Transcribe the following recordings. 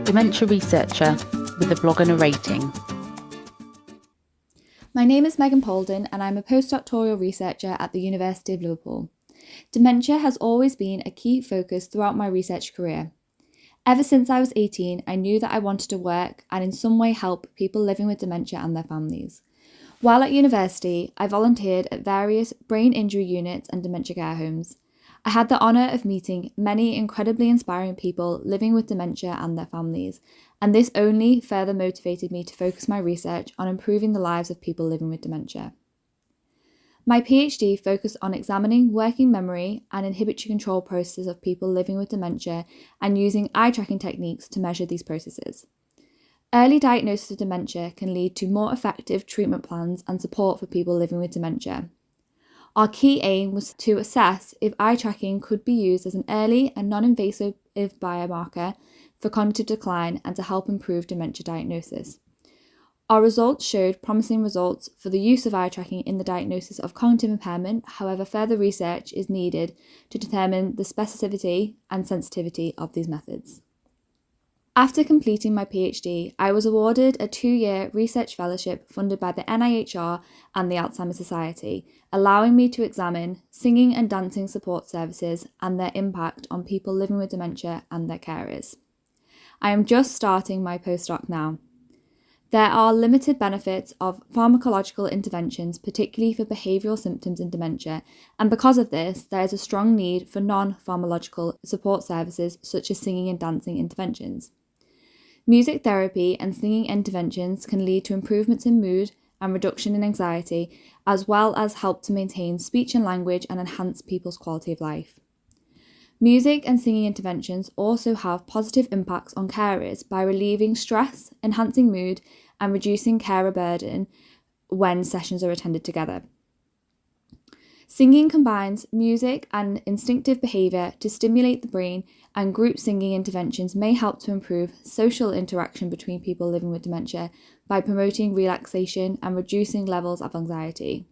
Dementia Researcher with a blog and a rating. My name is Megan Polden and I'm a postdoctoral researcher at the University of Liverpool. Dementia has always been a key focus throughout my research career. Ever since I was 18, I knew that I wanted to work and in some way help people living with dementia and their families. While at university, I volunteered at various brain injury units and dementia care homes. I had the honour of meeting many incredibly inspiring people living with dementia and their families, and this only further motivated me to focus my research on improving the lives of people living with dementia. My PhD focused on examining working memory and inhibitory control processes of people living with dementia and using eye-tracking techniques to measure these processes. Early diagnosis of dementia can lead to more effective treatment plans and support for people living with dementia. Our key aim was to assess if eye tracking could be used as an early and non-invasive biomarker for cognitive decline and to help improve dementia diagnosis. Our results showed promising results for the use of eye tracking in the diagnosis of cognitive impairment. However, further research is needed to determine the specificity and sensitivity of these methods. After completing my PhD, I was awarded a 2-year research fellowship funded by the NIHR and the Alzheimer Society, allowing me to examine singing and dancing support services and their impact on people living with dementia and their carers. I am just starting my postdoc now. There are limited benefits of pharmacological interventions, particularly for behavioural symptoms in dementia, and because of this, there is a strong need for non-pharmacological support services such as singing and dancing interventions. Music therapy and singing interventions can lead to improvements in mood and reduction in anxiety, as well as help to maintain speech and language and enhance people's quality of life. Music and singing interventions also have positive impacts on carers by relieving stress, enhancing mood, and reducing carer burden when sessions are attended together. Singing combines music and instinctive behaviour to stimulate the brain, and group singing interventions may help to improve social interaction between people living with dementia by promoting relaxation and reducing levels of anxiety.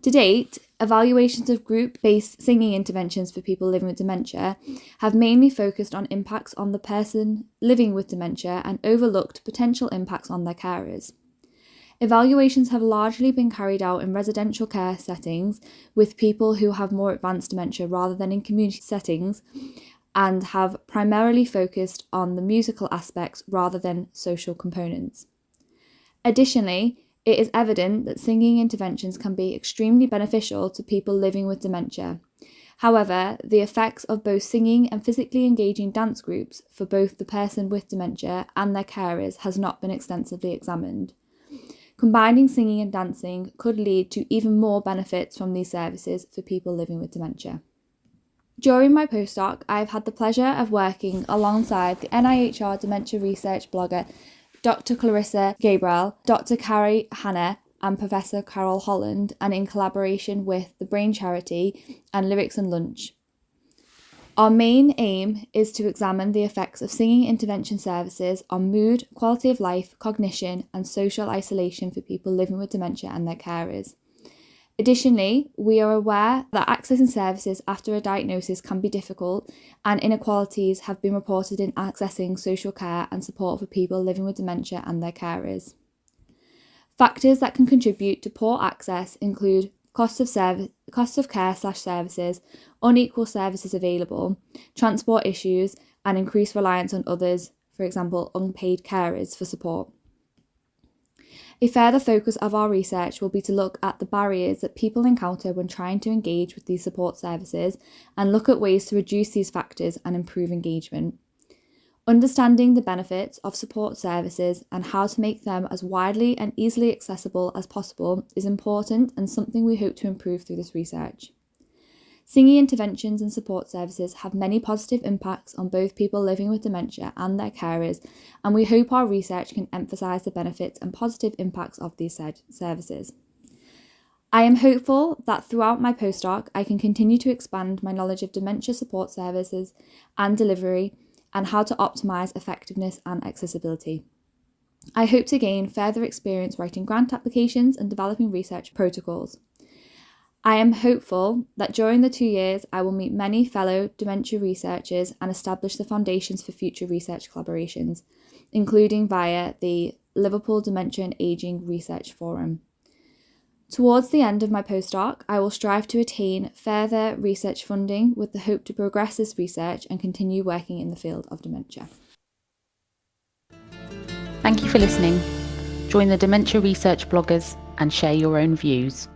To date, evaluations of group-based singing interventions for people living with dementia have mainly focused on impacts on the person living with dementia and overlooked potential impacts on their carers. Evaluations have largely been carried out in residential care settings with people who have more advanced dementia rather than in community settings, and have primarily focused on the musical aspects rather than social components. Additionally, it is evident that singing interventions can be extremely beneficial to people living with dementia. However, the effects of both singing and physically engaging dance groups for both the person with dementia and their carers has not been extensively examined. Combining singing and dancing could lead to even more benefits from these services for people living with dementia. During my postdoc, I've had the pleasure of working alongside the NIHR Dementia Research blogger Dr. Clarissa Gabriel, Dr. Carrie Hanna, and Professor Carol Holland, and in collaboration with the Brain Charity and Lyrics and Lunch. Our main aim is to examine the effects of singing intervention services on mood, quality of life, cognition, and social isolation for people living with dementia and their carers. Additionally, we are aware that accessing services after a diagnosis can be difficult, and inequalities have been reported in accessing social care and support for people living with dementia and their carers. Factors that can contribute to poor access include cost of care/services, unequal services available, transport issues, and increased reliance on others, for example, unpaid carers, for support. A further focus of our research will be to look at the barriers that people encounter when trying to engage with these support services and look at ways to reduce these factors and improve engagement. Understanding the benefits of support services and how to make them as widely and easily accessible as possible is important and something we hope to improve through this research. Singing interventions and support services have many positive impacts on both people living with dementia and their carers, and we hope our research can emphasise the benefits and positive impacts of these services. I am hopeful that throughout my postdoc I can continue to expand my knowledge of dementia support services and delivery and how to optimise effectiveness and accessibility. I hope to gain further experience writing grant applications and developing research protocols. I am hopeful that during the 2 years, I will meet many fellow dementia researchers and establish the foundations for future research collaborations, including via the Liverpool Dementia and Ageing Research Forum. Towards the end of my postdoc, I will strive to attain further research funding with the hope to progress this research and continue working in the field of dementia. Thank you for listening. Join the Dementia Research bloggers and share your own views.